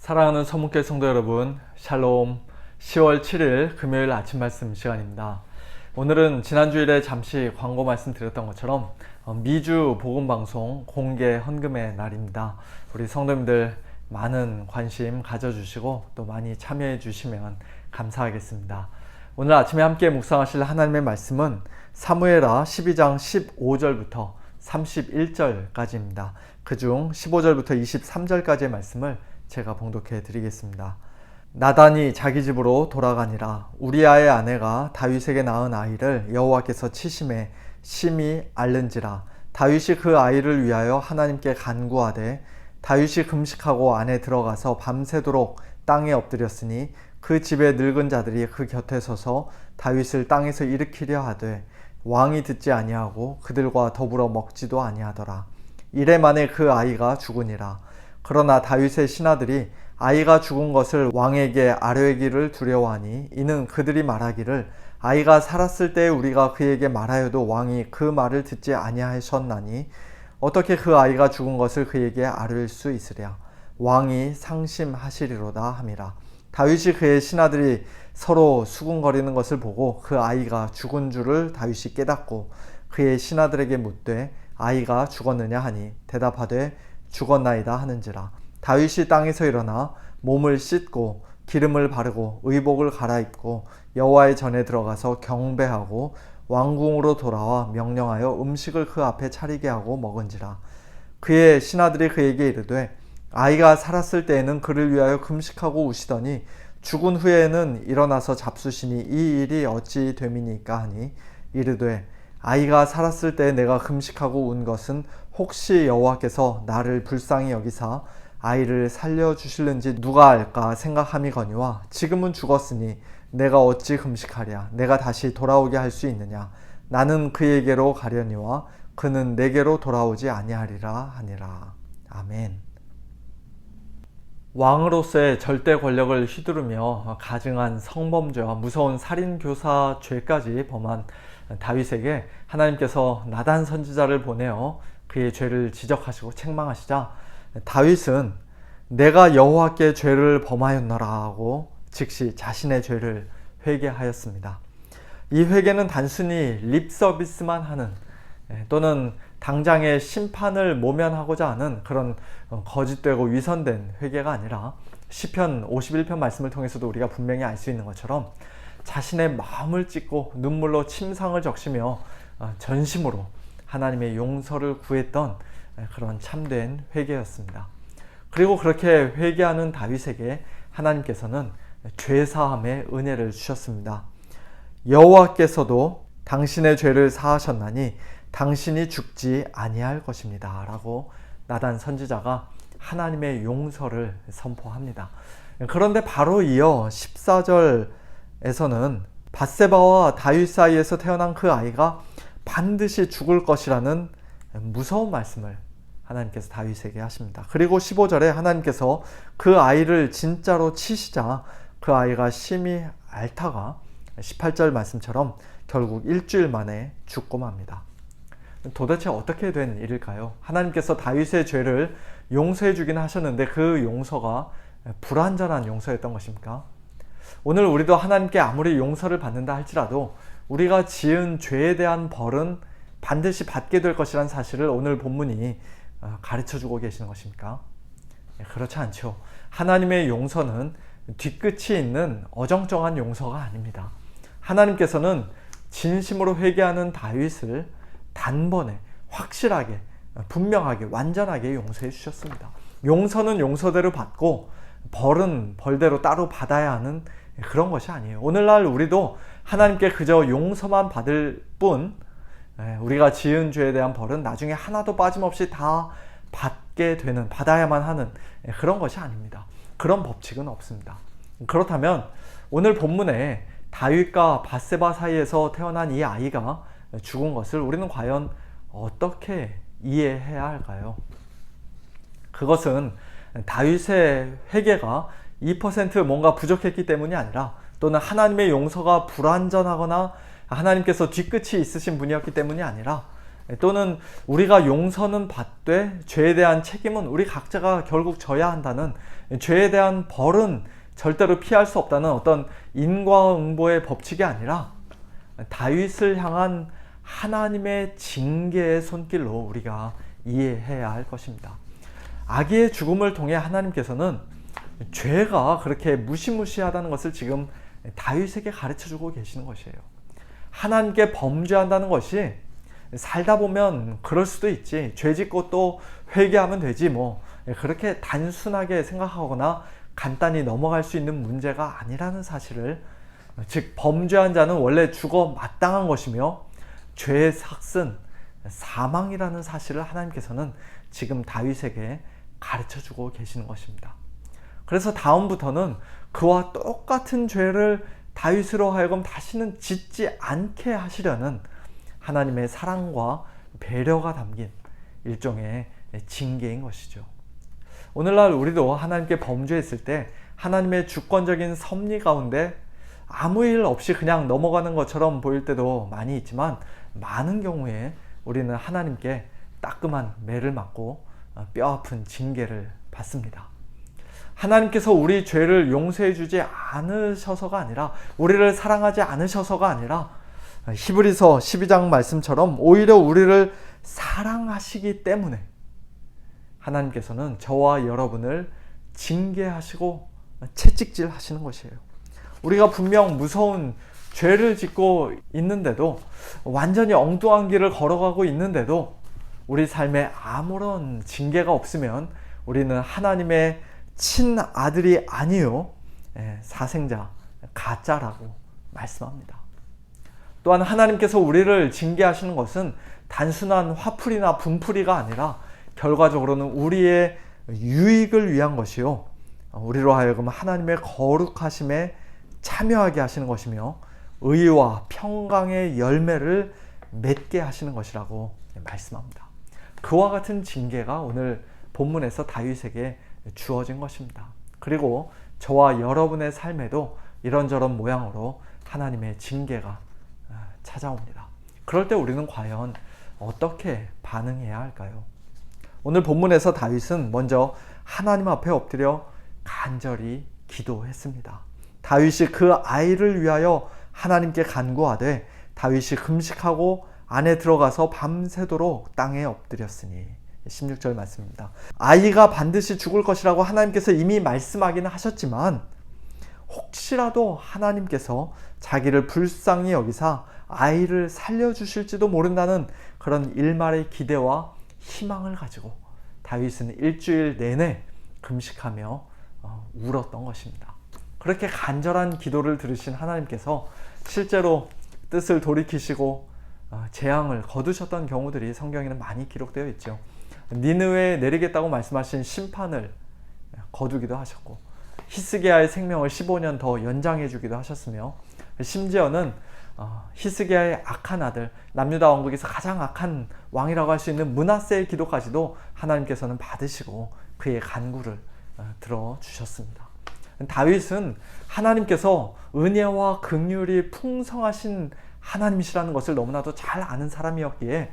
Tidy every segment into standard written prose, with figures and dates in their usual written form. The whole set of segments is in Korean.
사랑하는 서문교회 성도 여러분, 샬롬. 10월 7일 금요일 아침 말씀 시간입니다. 오늘은 지난주일에 잠시 광고 말씀드렸던 것처럼 미주 복음방송 공개 헌금의 날입니다. 우리 성도님들 많은 관심 가져주시고 또 많이 참여해 주시면 감사하겠습니다. 오늘 아침에 함께 묵상하실 하나님의 말씀은 사무엘하 12장 15절부터 31절까지입니다. 그중 15절부터 23절까지의 말씀을 제가 봉독해 드리겠습니다. 나단이 자기 집으로 돌아가니라. 우리아의 아내가 다윗에게 낳은 아이를 여호와께서 치심에 심히 앓는지라. 다윗이 그 아이를 위하여 하나님께 간구하되 다윗이 금식하고 안에 들어가서 밤새도록 땅에 엎드렸으니 그 집의 늙은 자들이 그 곁에 서서 다윗을 땅에서 일으키려 하되 왕이 듣지 아니하고 그들과 더불어 먹지도 아니하더라. 이래 만에 그 아이가 죽으니라. 그러나 다윗의 신하들이 아이가 죽은 것을 왕에게 아뢰기를 두려워하니 이는 그들이 말하기를 아이가 살았을 때 우리가 그에게 말하여도 왕이 그 말을 듣지 아니하셨나니 어떻게 그 아이가 죽은 것을 그에게 아뢰일 수 있으랴. 왕이 상심하시리로다 함이라. 다윗이 그의 신하들이 서로 수군거리는 것을 보고 그 아이가 죽은 줄을 다윗이 깨닫고 그의 신하들에게 묻되 아이가 죽었느냐 하니 대답하되 죽었나이다 하는지라. 다윗이 땅에서 일어나 몸을 씻고 기름을 바르고 의복을 갈아입고 여호와의 전에 들어가서 경배하고 왕궁으로 돌아와 명령하여 음식을 그 앞에 차리게 하고 먹은지라. 그의 신하들이 그에게 이르되 아이가 살았을 때에는 그를 위하여 금식하고 우시더니 죽은 후에는 일어나서 잡수시니 이 일이 어찌 됨이니까 하니 이르되 아이가 살았을 때 내가 금식하고 운 것은 혹시 여호와께서 나를 불쌍히 여기사 아이를 살려주실는지 누가 알까 생각함이거니와 지금은 죽었으니 내가 어찌 금식하랴. 내가 다시 돌아오게 할 수 있느냐. 나는 그에게로 가려니와 그는 내게로 돌아오지 아니하리라 하니라. 아멘. 왕으로서의 절대 권력을 휘두르며 가증한 성범죄와 무서운 살인교사 죄까지 범한 다윗에게 하나님께서 나단 선지자를 보내어 그의 죄를 지적하시고 책망하시자 다윗은 내가 여호와께 죄를 범하였노라 하고 즉시 자신의 죄를 회개하였습니다. 이 회개는 단순히 립 서비스만 하는 또는 당장의 심판을 모면하고자 하는 그런 거짓되고 위선된 회개가 아니라 시편 51편 말씀을 통해서도 우리가 분명히 알 수 있는 것처럼 자신의 마음을 찢고 눈물로 침상을 적시며 전심으로 하나님의 용서를 구했던 그런 참된 회개였습니다. 그리고 그렇게 회개하는 다윗에게 하나님께서는 죄사함의 은혜를 주셨습니다. 여호와께서도 당신의 죄를 사하셨나니 당신이 죽지 아니할 것입니다 라고 나단 선지자가 하나님의 용서를 선포합니다. 그런데 바로 이어 14절에서는 밧세바와 다윗 사이에서 태어난 그 아이가 반드시 죽을 것이라는 무서운 말씀을 하나님께서 다윗에게 하십니다. 그리고 15절에 하나님께서 그 아이를 진짜로 치시자 그 아이가 심히 앓다가 18절 말씀처럼 결국 일주일 만에 죽고 맙니다. 도대체 어떻게 된 일일까요? 하나님께서 다윗의 죄를 용서해 주긴 하셨는데 그 용서가 불완전한 용서였던 것입니까? 오늘 우리도 하나님께 아무리 용서를 받는다 할지라도 우리가 지은 죄에 대한 벌은 반드시 받게 될 것이라는 사실을 오늘 본문이 가르쳐주고 계시는 것입니까? 그렇지 않죠. 하나님의 용서는 뒤끝이 있는 어정쩡한 용서가 아닙니다. 하나님께서는 진심으로 회개하는 다윗을 단번에 확실하게 분명하게 완전하게 용서해 주셨습니다. 용서는 용서대로 받고 벌은 벌대로 따로 받아야 하는 그런 것이 아니에요. 오늘날 우리도 하나님께 그저 용서만 받을 뿐 우리가 지은 죄에 대한 벌은 나중에 하나도 빠짐없이 다 받아야만 하는 그런 것이 아닙니다. 그런 법칙은 없습니다. 그렇다면 오늘 본문에 다윗과 밧세바 사이에서 태어난 이 아이가 죽은 것을 우리는 과연 어떻게 이해해야 할까요? 그것은 다윗의 회개가 2% 뭔가 부족했기 때문이 아니라 또는 하나님의 용서가 불완전하거나 하나님께서 뒤끝이 있으신 분이었기 때문이 아니라 또는 우리가 용서는 받되 죄에 대한 책임은 우리 각자가 결국 져야 한다는, 죄에 대한 벌은 절대로 피할 수 없다는 어떤 인과응보의 법칙이 아니라 다윗을 향한 하나님의 징계의 손길로 우리가 이해해야 할 것입니다. 아기의 죽음을 통해 하나님께서는 죄가 그렇게 무시무시하다는 것을 지금 다윗에게 가르쳐주고 계시는 것이에요. 하나님께 범죄한다는 것이 살다 보면 그럴 수도 있지, 죄 짓고 또 회개하면 되지, 뭐 그렇게 단순하게 생각하거나 간단히 넘어갈 수 있는 문제가 아니라는 사실을, 즉 범죄한 자는 원래 죽어 마땅한 것이며 죄의 삭은 사망이라는 사실을 하나님께서는 지금 다윗에게 가르쳐주고 계시는 것입니다. 그래서 다음부터는 그와 똑같은 죄를 다윗으로 하여금 다시는 짓지 않게 하시려는 하나님의 사랑과 배려가 담긴 일종의 징계인 것이죠. 오늘날 우리도 하나님께 범죄했을 때 하나님의 주권적인 섭리 가운데 아무 일 없이 그냥 넘어가는 것처럼 보일 때도 많이 있지만, 많은 경우에 우리는 하나님께 따끔한 매를 맞고 뼈아픈 징계를 받습니다. 하나님께서 우리 죄를 용서해 주지 않으셔서가 아니라, 우리를 사랑하지 않으셔서가 아니라, 히브리서 12장 말씀처럼 오히려 우리를 사랑하시기 때문에 하나님께서는 저와 여러분을 징계하시고 채찍질 하시는 것이에요. 우리가 분명 무서운 죄를 짓고 있는데도, 완전히 엉뚱한 길을 걸어가고 있는데도 우리 삶에 아무런 징계가 없으면 우리는 하나님의 친아들이 아니요 사생자, 가짜라고 말씀합니다. 또한 하나님께서 우리를 징계하시는 것은 단순한 화풀이나 분풀이가 아니라 결과적으로는 우리의 유익을 위한 것이요, 우리로 하여금 하나님의 거룩하심에 참여하게 하시는 것이며 의와 평강의 열매를 맺게 하시는 것이라고 말씀합니다. 그와 같은 징계가 오늘 본문에서 다윗에게 주어진 것입니다. 그리고 저와 여러분의 삶에도 이런저런 모양으로 하나님의 징계가 찾아옵니다. 그럴 때 우리는 과연 어떻게 반응해야 할까요? 오늘 본문에서 다윗은 먼저 하나님 앞에 엎드려 간절히 기도했습니다. 다윗이 그 아이를 위하여 하나님께 간구하되 다윗이 금식하고 안에 들어가서 밤새도록 땅에 엎드렸으니. 16절 말씀입니다. 아이가 반드시 죽을 것이라고 하나님께서 이미 말씀하기는 하셨지만, 혹시라도 하나님께서 자기를 불쌍히 여기사 아이를 살려주실지도 모른다는 그런 일말의 기대와 희망을 가지고 다윗은 일주일 내내 금식하며 울었던 것입니다. 그렇게 간절한 기도를 들으신 하나님께서 실제로 뜻을 돌이키시고 재앙을 거두셨던 경우들이 성경에는 많이 기록되어 있죠. 니느웨에 내리겠다고 말씀하신 심판을 거두기도 하셨고, 히스기야의 생명을 15년 더 연장해 주기도 하셨으며, 심지어는 히스기야의 악한 아들, 남유다 왕국에서 가장 악한 왕이라고 할 수 있는 므낫세의 기도까지도 하나님께서는 받으시고 그의 간구를 들어주셨습니다. 다윗은 하나님께서 은혜와 긍휼이 풍성하신 하나님이시라는 것을 너무나도 잘 아는 사람이었기에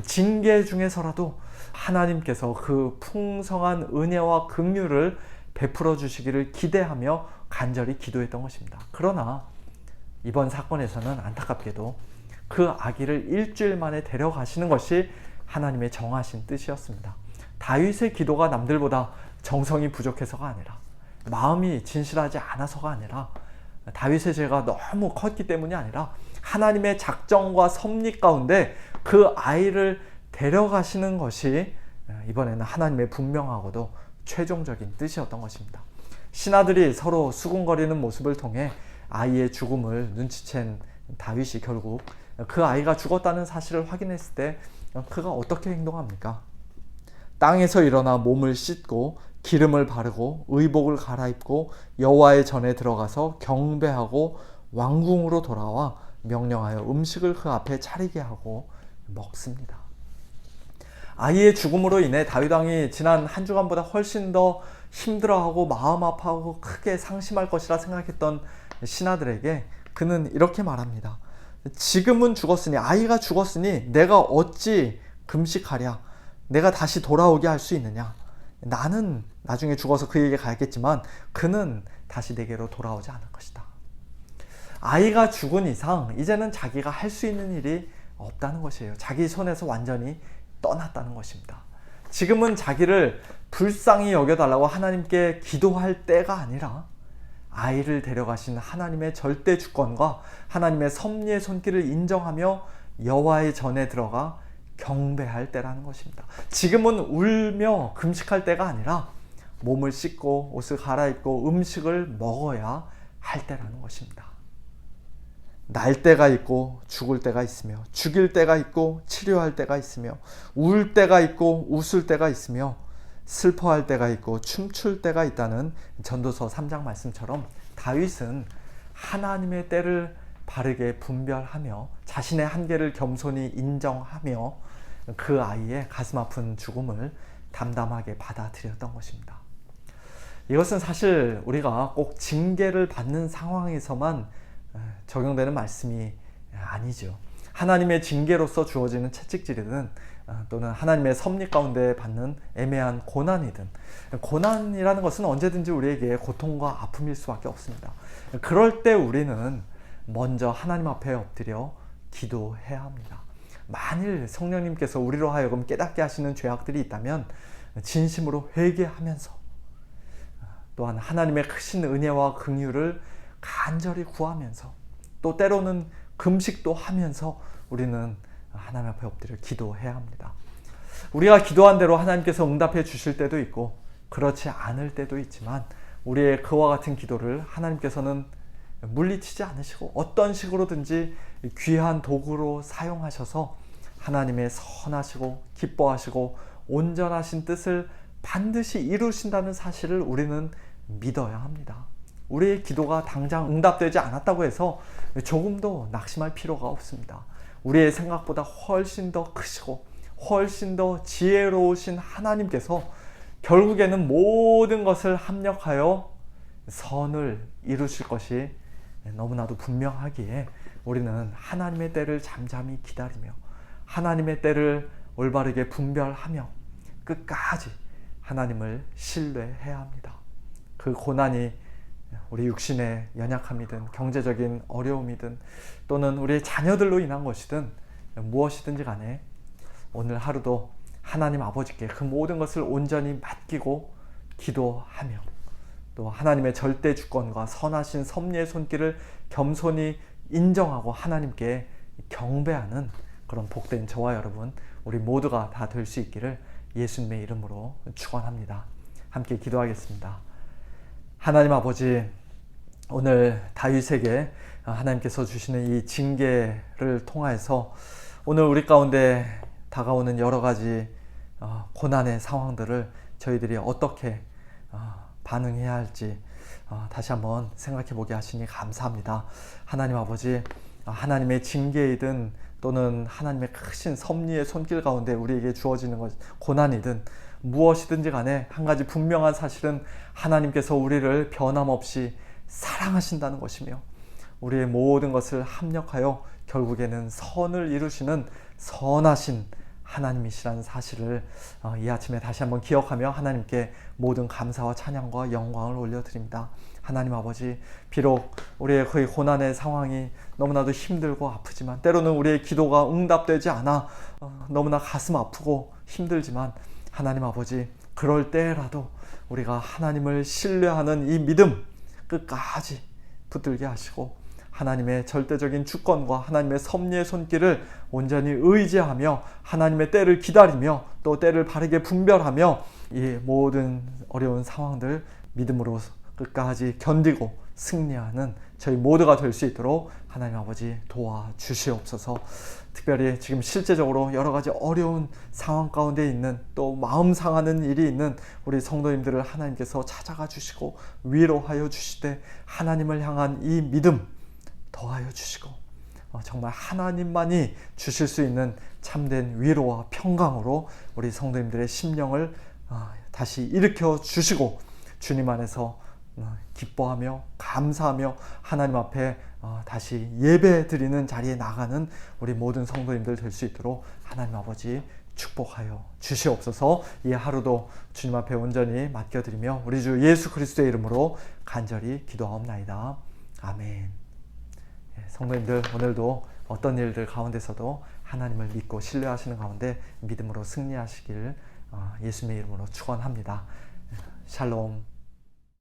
징계 중에서라도 하나님께서 그 풍성한 은혜와 긍휼을 베풀어 주시기를 기대하며 간절히 기도했던 것입니다. 그러나 이번 사건에서는 안타깝게도 그 아기를 일주일 만에 데려가시는 것이 하나님의 정하신 뜻이었습니다. 다윗의 기도가 남들보다 정성이 부족해서가 아니라, 마음이 진실하지 않아서가 아니라, 다윗의 죄가 너무 컸기 때문이 아니라 하나님의 작정과 섭리 가운데 그 아이를 데려가시는 것이 이번에는 하나님의 분명하고도 최종적인 뜻이었던 것입니다. 신하들이 서로 수군거리는 모습을 통해 아이의 죽음을 눈치챈 다윗이 결국 그 아이가 죽었다는 사실을 확인했을 때 그가 어떻게 행동합니까? 땅에서 일어나 몸을 씻고 기름을 바르고 의복을 갈아입고 여호와의 전에 들어가서 경배하고 왕궁으로 돌아와 명령하여 음식을 그 앞에 차리게 하고 먹습니다. 아이의 죽음으로 인해 다윗 왕이 지난 한 주간보다 훨씬 더 힘들어하고 마음 아파하고 크게 상심할 것이라 생각했던 신하들에게 그는 이렇게 말합니다. 지금은 죽었으니, 아이가 죽었으니 내가 어찌 금식하랴? 내가 다시 돌아오게 할 수 있느냐? 나는 나중에 죽어서 그에게 가야겠지만 그는 다시 내게로 돌아오지 않을 것이다. 아이가 죽은 이상 이제는 자기가 할 수 있는 일이 없다는 것이에요. 자기 손에서 완전히 떠났다는 것입니다. 지금은 자기를 불쌍히 여겨달라고 하나님께 기도할 때가 아니라 아이를 데려가신 하나님의 절대 주권과 하나님의 섭리의 손길을 인정하며 여호와의 전에 들어가 경배할 때라는 것입니다. 지금은 울며 금식할 때가 아니라 몸을 씻고 옷을 갈아입고 음식을 먹어야 할 때라는 것입니다. 날 때가 있고 죽을 때가 있으며, 죽일 때가 있고 치료할 때가 있으며, 울 때가 있고 웃을 때가 있으며, 슬퍼할 때가 있고 춤출 때가 있다는 전도서 3장 말씀처럼 다윗은 하나님의 때를 바르게 분별하며 자신의 한계를 겸손히 인정하며 그 아이의 가슴 아픈 죽음을 담담하게 받아들였던 것입니다. 이것은 사실 우리가 꼭 징계를 받는 상황에서만 적용되는 말씀이 아니죠. 하나님의 징계로서 주어지는 채찍질이든 또는 하나님의 섭리 가운데 받는 애매한 고난이든, 고난이라는 것은 언제든지 우리에게 고통과 아픔일 수밖에 없습니다. 그럴 때 우리는 먼저 하나님 앞에 엎드려 기도해야 합니다. 만일 성령님께서 우리로 하여금 깨닫게 하시는 죄악들이 있다면 진심으로 회개하면서, 또한 하나님의 크신 은혜와 긍휼을 간절히 구하면서, 또 때로는 금식도 하면서 우리는 하나님 앞에 엎드려 기도해야 합니다. 우리가 기도한 대로 하나님께서 응답해 주실 때도 있고 그렇지 않을 때도 있지만, 우리의 그와 같은 기도를 하나님께서는 물리치지 않으시고 어떤 식으로든지 귀한 도구로 사용하셔서 하나님의 선하시고 기뻐하시고 온전하신 뜻을 반드시 이루신다는 사실을 우리는 믿어야 합니다. 우리의 기도가 당장 응답되지 않았다고 해서 조금도 낙심할 필요가 없습니다. 우리의 생각보다 훨씬 더 크시고 훨씬 더 지혜로우신 하나님께서 결국에는 모든 것을 합력하여 선을 이루실 것이 너무나도 분명하기에 우리는 하나님의 때를 잠잠히 기다리며 하나님의 때를 올바르게 분별하며 끝까지 하나님을 신뢰해야 합니다. 그 고난이 우리 육신의 연약함이든 경제적인 어려움이든 또는 우리의 자녀들로 인한 것이든 무엇이든지 간에 오늘 하루도 하나님 아버지께 그 모든 것을 온전히 맡기고 기도하며, 또 하나님의 절대 주권과 선하신 섭리의 손길을 겸손히 인정하고 하나님께 경배하는 그런 복된 저와 여러분, 우리 모두가 다 될 수 있기를 예수님의 이름으로 축원합니다. 함께 기도하겠습니다. 하나님 아버지, 오늘 다윗에게 하나님께서 주시는 이 징계를 통해서 오늘 우리 가운데 다가오는 여러 가지 고난의 상황들을 저희들이 어떻게 반응해야 할지 다시 한번 생각해 보게 하시니 감사합니다. 하나님 아버지, 하나님의 징계이든 또는 하나님의 크신 섭리의 손길 가운데 우리에게 주어지는 것, 고난이든 무엇이든지 간에 한 가지 분명한 사실은 하나님께서 우리를 변함없이 사랑하신다는 것이며 우리의 모든 것을 합력하여 결국에는 선을 이루시는 선하신 하나님이시라는 사실을 이 아침에 다시 한번 기억하며 하나님께 모든 감사와 찬양과 영광을 올려드립니다. 하나님 아버지, 비록 우리의 그 고난의 상황이 너무나도 힘들고 아프지만, 때로는 우리의 기도가 응답되지 않아 너무나 가슴 아프고 힘들지만, 하나님 아버지, 그럴 때라도 우리가 하나님을 신뢰하는 이 믿음 끝까지 붙들게 하시고 하나님의 절대적인 주권과 하나님의 섭리의 손길을 온전히 의지하며 하나님의 때를 기다리며 또 때를 바르게 분별하며 이 모든 어려운 상황들 믿음으로 끝까지 견디고 승리하는 저희 모두가 될 수 있도록 하나님 아버지 도와주시옵소서. 특별히 지금 실제적으로 여러 가지 어려운 상황 가운데 있는, 또 마음 상하는 일이 있는 우리 성도님들을 하나님께서 찾아가 주시고 위로하여 주시되 하나님을 향한 이 믿음 더하여 주시고 정말 하나님만이 주실 수 있는 참된 위로와 평강으로 우리 성도님들의 심령을 다시 일으켜 주시고 주님 안에서 기뻐하며 감사하며 하나님 앞에 다시 예배 드리는 자리에 나가는 우리 모든 성도님들 될 수 있도록 하나님 아버지 축복하여 주시옵소서. 이 하루도 주님 앞에 온전히 맡겨드리며 우리 주 예수 그리스도의 이름으로 간절히 기도하옵나이다. 아멘. 성도님들, 오늘도 어떤 일들 가운데서도 하나님을 믿고 신뢰하시는 가운데 믿음으로 승리하시길 예수님의 이름으로 축원합니다. 샬롬.